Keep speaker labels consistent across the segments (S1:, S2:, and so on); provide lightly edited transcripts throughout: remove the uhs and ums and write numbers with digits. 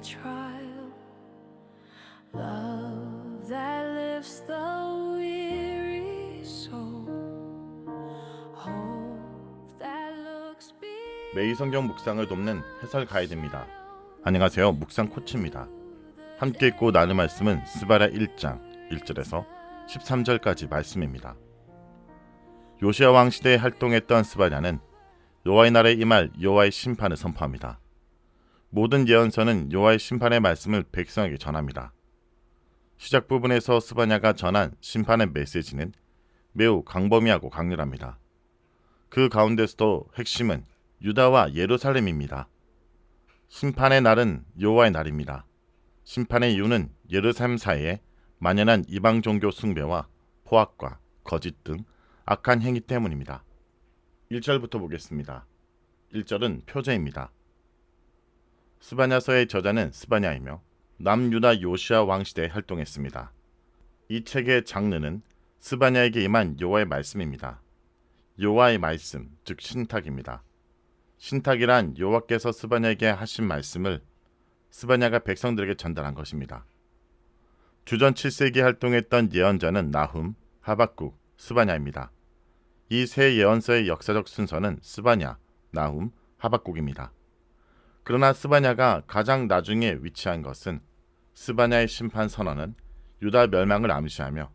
S1: trial, love that lifts the weary soul, hope that looks beyond.
S2: 매일 성경 묵상을 돕는 해설 가이드입니다. 안녕하세요, 묵상 코치입니다. 함께 읽고 나눌 말씀은 스바랴 1장 1절에서 13절까지 말씀입니다. 요시야 왕 시대에 활동했던 스바랴는 여호와의 날에 임할 여호와의 심판을 선포합니다. 모든 예언서는 여호와의 심판의 말씀을 백성에게 전합니다. 시작 부분에서 스바냐가 전한 심판의 메시지는 매우 광범위하고 강렬합니다. 그 가운데서도 핵심은 유다와 예루살렘입니다. 심판의 날은 여호와의 날입니다. 심판의 이유는 예루살렘 사이에 만연한 이방 종교 숭배와 포악과 거짓 등 악한 행위 때문입니다. 1절부터 보겠습니다. 1절은 표제입니다. 스바냐서의 저자는 스바냐이며 남유다 요시야 왕 시대에 활동했습니다. 이 책의 장르는 스바냐에게 임한 여호와의 말씀입니다. 여호와의 말씀, 즉 신탁입니다. 신탁이란 여호와께서 스바냐에게 하신 말씀을 스바냐가 백성들에게 전달한 것입니다. 주전 7세기에 활동했던 예언자는 나훔, 하박국, 스바냐입니다. 이 세 예언서의 역사적 순서는 스바냐, 나훔, 하박국입니다. 그러나 스바냐가 가장 나중에 위치한 것은 스바냐의 심판 선언은 유다 멸망을 암시하며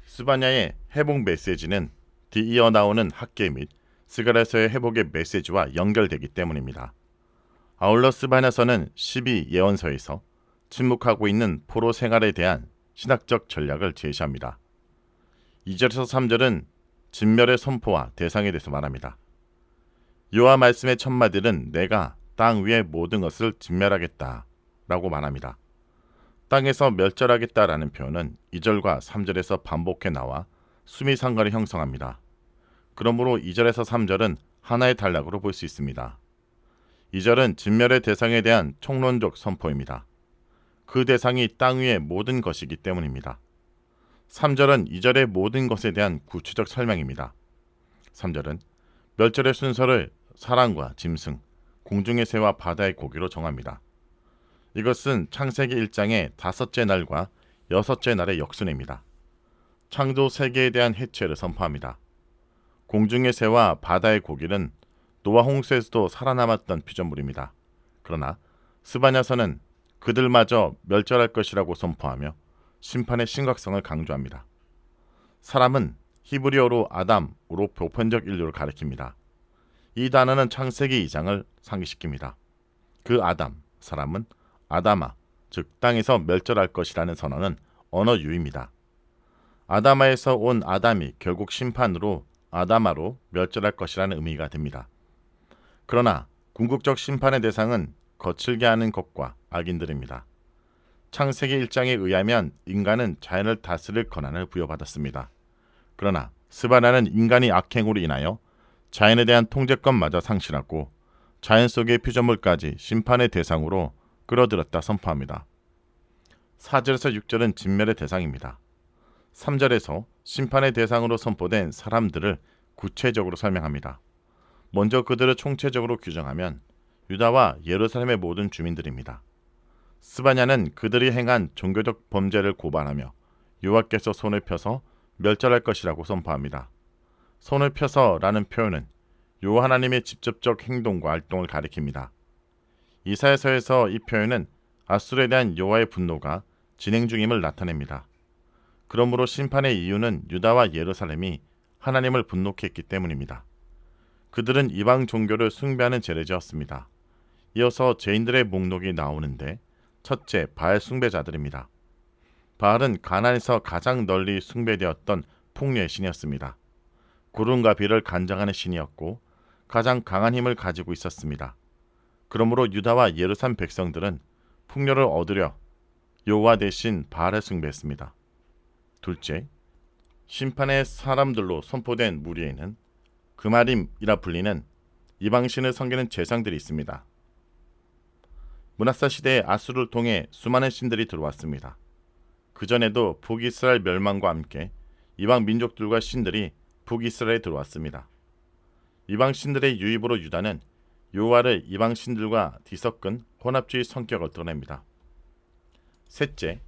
S2: 스바냐의 회복 메시지는 뒤이어 나오는 학계 및 스가랴서의 회복의 메시지와 연결되기 때문입니다. 아울러 스바냐서는 12 예언서에서 침묵하고 있는 포로 생활에 대한 신학적 전략을 제시합니다. 2절에서 3절은 진멸의 선포와 대상에 대해서 말합니다. 여호와 말씀의 첫마디는 내가 땅 위의 모든 것을 진멸하겠다 라고 말합니다. 땅에서 멸절하겠다라는 표현은 2절과 3절에서 반복해 나와 수미상관을 형성합니다. 그러므로 2절에서 3절은 하나의 단락으로 볼 수 있습니다. 2절은 진멸의 대상에 대한 총론적 선포입니다. 그 대상이 땅 위의 모든 것이기 때문입니다. 3절은 2절의 모든 것에 대한 구체적 설명입니다. 3절은 멸절의 순서를 사람과 짐승, 공중의 새와 바다의 고기로 정합니다. 이것은 창세기 1장의 5째 날과 6째 날의 역순입니다. 창조 세계에 대한 해체를 선포합니다. 공중의 새와 바다의 고기는 노아 홍수에서도 살아남았던 피조물입니다. 그러나 스바냐서는 그들마저 멸절할 것이라고 선포하며 심판의 심각성을 강조합니다. 사람은 히브리어로 아담으로 보편적 인류를 가리킵니다. 이 단어는 창세기 2장을 상기시킵니다. 그 아담, 사람은 아다마, 즉 땅에서 멸절할 것이라는 선언은 언어 유입니다. 아다마에서 온 아담이 결국 심판으로 아다마로 멸절할 것이라는 의미가 됩니다. 그러나 궁극적 심판의 대상은 거칠게 하는 것과 악인들입니다. 창세기 1장에 의하면 인간은 자연을 다스릴 권한을 부여받았습니다. 그러나 스바냐는 인간이 악행으로 인하여 자연에 대한 통제권마저 상실하고 자연 속의 피조물까지 심판의 대상으로 끌어들였다 선포합니다. 4절에서 6절은 진멸의 대상입니다. 3절에서 심판의 대상으로 선포된 사람들을 구체적으로 설명합니다. 먼저 그들을 총체적으로 규정하면 유다와 예루살렘의 모든 주민들입니다. 스바냐는 그들이 행한 종교적 범죄를 고발하며 여호와께서 손을 펴서 멸절할 것이라고 선포합니다. 손을 펴서라는 표현은 여호와 하나님의 직접적 행동과 활동을 가리킵니다. 이사야서에서 이 표현은 아수르에 대한 여호와의 분노가 진행 중임을 나타냅니다. 그러므로 심판의 이유는 유다와 예루살렘이 하나님을 분노케 했기 때문입니다. 그들은 이방 종교를 숭배하는 죄를 지었습니다. 이어서 죄인들의 목록이 나오는데 첫째, 바알 숭배자들입니다. 바알은 가나안에서 가장 널리 숭배되었던 풍류의 신이었습니다. 구름과 비를 간장하는 신이었고 가장 강한 힘을 가지고 있었습니다. 그러므로 유다와 예루살렘 백성들은 풍요를 얻으려 여호와 대신 바알을 숭배했습니다. 둘째, 심판의 사람들로 선포된 무리에는 그마림이라 불리는 이방신을 섬기는 제상들이 있습니다. 문하사 시대에 아수르를 통해 수많은 신들이 들어왔습니다. 그전에도 북이스라엘 멸망과 함께 이방 민족들과 신들이 북이스라엘에 들어왔습니다. 이방 신들의 유입으로 유다는 여호와를 이방 신들과 뒤섞은 혼합주의 성격을 드러냅니다. 셋째,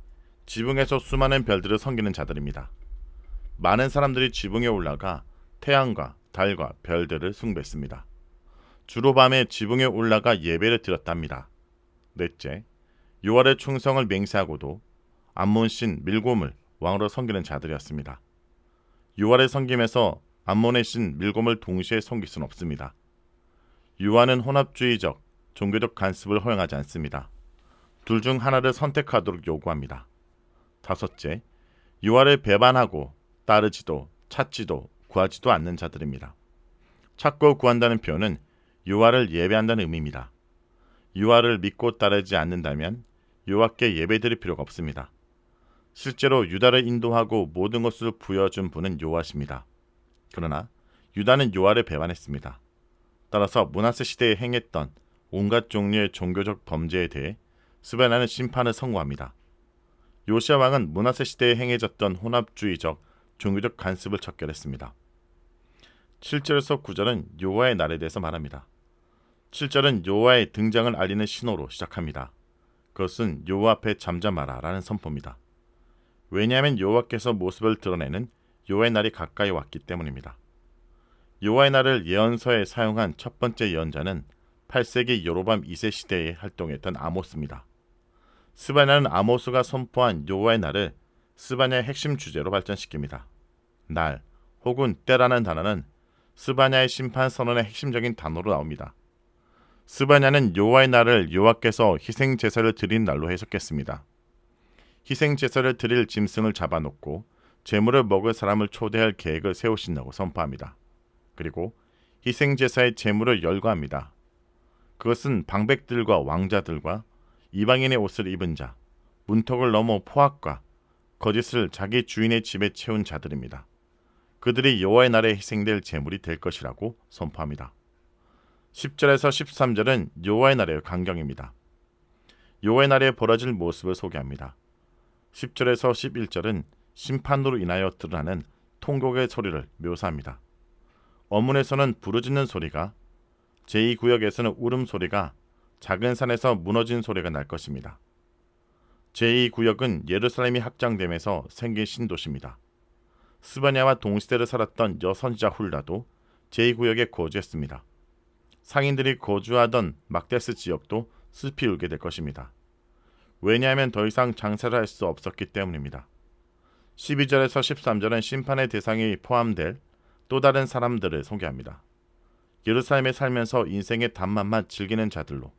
S2: 지붕에서 수많은 별들을 섬기는 자들입니다. 많은 사람들이 지붕에 올라가 태양과 달과 별들을 숭배했습니다. 주로 밤에 지붕에 올라가 예배를 드렸답니다. 넷째, 여호와의 충성을 맹세하고도 암몬신 밀곰을 왕으로 섬기는 자들이었습니다. 여호와를 섬김에서 암몬의 신 밀곰을 동시에 섬길 수는 없습니다. 여호와는 혼합주의적, 종교적 간습을 허용하지 않습니다. 둘 중 하나를 선택하도록 요구합니다. 다섯째, 여호와를 배반하고 따르지도 찾지도 구하지도 않는 자들입니다. 찾고 구한다는 표현은 여호와를 예배한다는 의미입니다. 여호와를 믿고 따르지 않는다면 여호와께 예배드릴 필요가 없습니다. 실제로 유다를 인도하고 모든 것을 부여준 분은 여호와십니다. 그러나 유다는 여호와를 배반했습니다. 따라서 므낫세 시대에 행했던 온갖 종류의 종교적 범죄에 대해 스바냐는 심판을 선고합니다. 요시야 왕은 므낫세 시대에 행해졌던 혼합주의적 종교적 간습을 척결했습니다. 7절에서 9절은 여호와의 날에 대해서 말합니다. 7절은 여호와의 등장을 알리는 신호로 시작합니다. 그것은 여호와 앞에 잠잠하라 라는 선포입니다. 왜냐하면 여호와께서 모습을 드러내는 여호와의 날이 가까이 왔기 때문입니다. 여호와의 날을 예언서에 사용한 첫 번째 예언자는 8세기 여로밤 2세 시대에 활동했던 아모스입니다. 스바냐는 아모스가 선포한 여호와의 날을 스바냐의 핵심 주제로 발전시킵니다. 날 혹은 때라는 단어는 스바냐의 심판 선언의 핵심적인 단어로 나옵니다. 스바냐는 여호와의 날을 여호와께서 희생 제사를 드린 날로 해석했습니다. 희생 제사를 드릴 짐승을 잡아놓고 제물을 먹을 사람을 초대할 계획을 세우신다고 선포합니다. 그리고 희생 제사의 제물을 열거합니다. 그것은 방백들과 왕자들과 이방인의 옷을 입은 자, 문턱을 넘어 포악과 거짓을 자기 주인의 집에 채운 자들입니다. 그들이 여호와의 날에 희생될 제물이 될 것이라고 선포합니다. 10절에서 13절은 여호와의 날의 강경입니다. 여호와의 날에 벌어질 모습을 소개합니다. 10절에서 11절은 심판으로 인하여 드러나는 통곡의 소리를 묘사합니다. 어문에서는 부르짖는 소리가, 제2구역에서는 울음소리가, 작은 산에서 무너진 소리가 날 것입니다. 제2구역은 예루살렘이 확장됨에서 생긴 신도시입니다. 스바냐와 동시대를 살았던 여선지자 훌라도 제2구역에 거주했습니다. 상인들이 거주하던 막데스 지역도 숲이 울게 될 것입니다. 왜냐하면 더 이상 장사를 할 수 없었기 때문입니다. 12절에서 13절은 심판의 대상이 포함될 또 다른 사람들을 소개합니다. 예루살렘에 살면서 인생의 단맛만 즐기는 자들로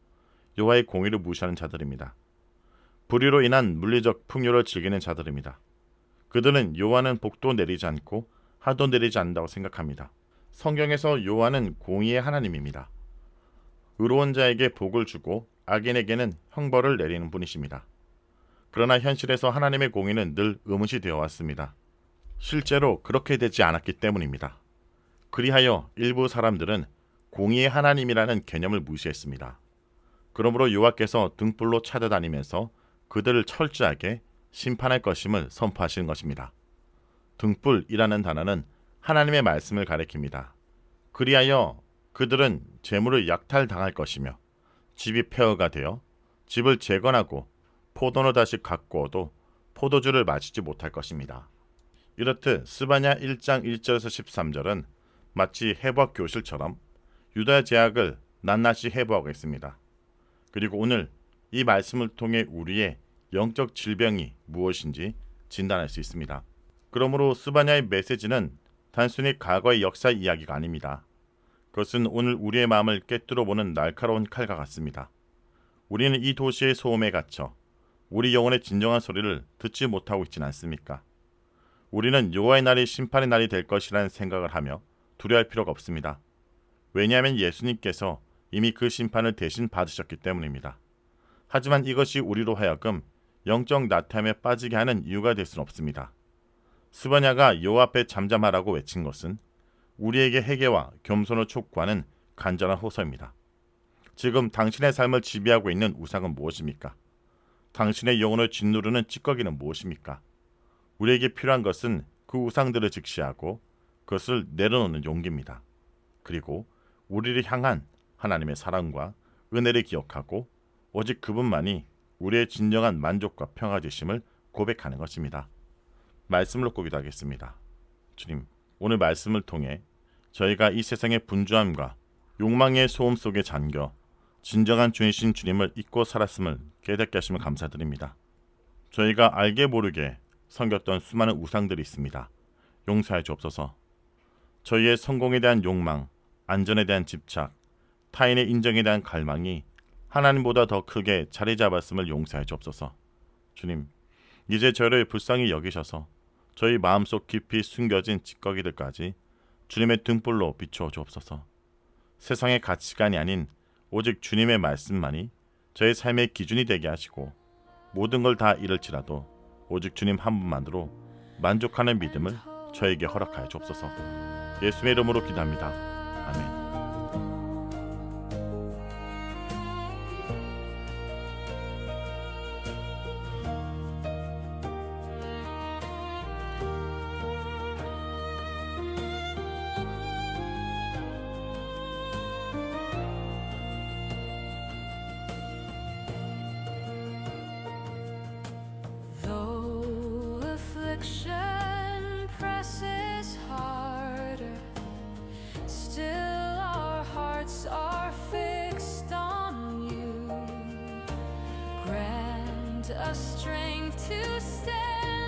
S2: 여호와의 공의를 무시하는 자들입니다. 불의로 인한 물리적 풍요를 즐기는 자들입니다. 그들은 여호와는 복도 내리지 않고 하도 내리지 않는다고 생각합니다. 성경에서 여호와는 공의의 하나님입니다. 의로운 자에게 복을 주고 악인에게는 형벌을 내리는 분이십니다. 그러나 현실에서 하나님의 공의는 늘 의무시되어 왔습니다. 실제로 그렇게 되지 않았기 때문입니다. 그리하여 일부 사람들은 공의의 하나님이라는 개념을 무시했습니다. 그러므로 여호와께서 등불로 찾아다니면서 그들을 철저하게 심판할 것임을 선포하시는 것입니다. 등불이라는 단어는 하나님의 말씀을 가리킵니다. 그리하여 그들은 재물을 약탈당할 것이며 집이 폐허가 되어 집을 재건하고 포도를 다시 가꾸어도 포도주를 마시지 못할 것입니다. 이렇듯 스바냐 1장 1절에서 13절은 마치 해부학 교실처럼 유다의 제약을 낱낱이 해부하고 있습니다. 그리고 오늘 이 말씀을 통해 우리의 영적 질병이 무엇인지 진단할 수 있습니다. 그러므로 스바냐의 메시지는 단순히 과거의 역사 이야기가 아닙니다. 그것은 오늘 우리의 마음을 꿰뚫어보는 날카로운 칼과 같습니다. 우리는 이 도시의 소음에 갇혀 우리 영혼의 진정한 소리를 듣지 못하고 있지는 않습니까? 우리는 여호와의 날이 심판의 날이 될 것이라는 생각을 하며 두려워할 필요가 없습니다. 왜냐하면 예수님께서 이미 그 심판을 대신 받으셨기 때문입니다. 하지만 이것이 우리로 하여금 영적 나태함에 빠지게 하는 이유가 될 수는 없습니다. 스바냐가 여호와 앞에 잠잠하라고 외친 것은 우리에게 회개와 겸손을 촉구하는 간절한 호소입니다. 지금 당신의 삶을 지배하고 있는 우상은 무엇입니까? 당신의 영혼을 짓누르는 찌꺼기는 무엇입니까? 우리에게 필요한 것은 그 우상들을 직시하고 그것을 내려놓는 용기입니다. 그리고 우리를 향한 하나님의 사랑과 은혜를 기억하고 오직 그분만이 우리의 진정한 만족과 평화 되심을 고백하는 것입니다. 말씀을 놓고 기도하겠습니다. 주님, 오늘 말씀을 통해 저희가 이 세상의 분주함과 욕망의 소음 속에 잠겨 진정한 주이신 주님을 잊고 살았음을 깨닫게 하시면 감사드립니다. 저희가 알게 모르게 섬겼던 수많은 우상들이 있습니다. 용서해 주옵소서. 저희의 성공에 대한 욕망, 안전에 대한 집착, 타인의 인정에 대한 갈망이 하나님보다 더 크게 자리 잡았음을 용서해 주옵소서. 주님, 이제 저를 불쌍히 여기셔서 저희 마음속 깊이 숨겨진 찌꺼기들까지 주님의 등불로 비추어 주옵소서. 세상의 가치관이 아닌 오직 주님의 말씀만이 저의 삶의 기준이 되게 하시고 모든 걸 다 잃을지라도 오직 주님 한 분만으로 만족하는 믿음을 저에게 허락하여 주옵소서. 예수의 이름으로 기도합니다. 아멘.
S1: Though affliction presses harder, still our hearts are fixed on you. Grant us strength to stand